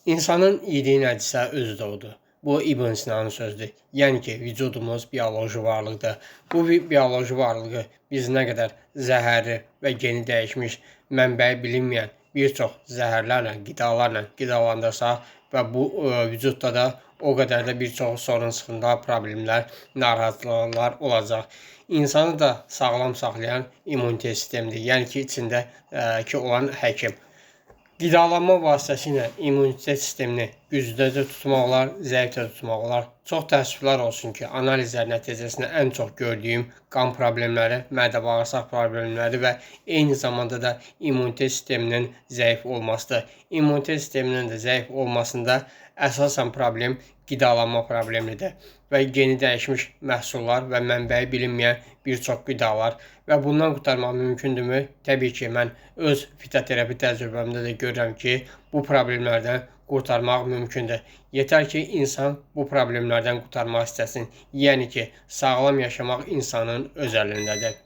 İnsanın yediyi nədirsə özü də odur. Bu İbn Sinanın sözüdür. Yəni ki, vücudumuz bioloji varlıqdır. Bu bioloji varlığı biz nə qədər zəhərli və geni dəyişmiş, mənbəyi bilinməyən bir çox zəhərlərlə, qidalarla qidalandırsaq və bu vücudda da o qədər də bir çox sorun, sıxıntılar, problemlər, narahatlıqlar olacaq. İnsanı da sağlam saxlayan immunitet sistemidir. Yəni ki, içindəki olan həkim. Qidalanma vasitəsilə immunitet sistemini gücdə də tutmaq olar, zəif də tutmaq olar. Çox təəssüflər olsun ki, analizlər nəticəsində ən çox gördüyüm qan problemləri, mədə-bağırsaq problemləri və eyni zamanda da immunitet sisteminin zəif olmasıdır. İmmunitet sisteminin də zəif olmasında əsasən problem qidalanma problemidir və geni dəyişmiş məhsullar və mənbəyi bilinməyən bir çox qidalar və bundan qurtarmaq mümkündürmü? Təbii ki, mən öz fitoterapi təcrübəmdə də görürəm ki, bu problemlərdən qurtarmaq mümkündür. Yetər ki, insan bu problemlərdən qurtarmaq istəsin. Yəni ki, sağlam yaşamaq insanın öz əlindədir.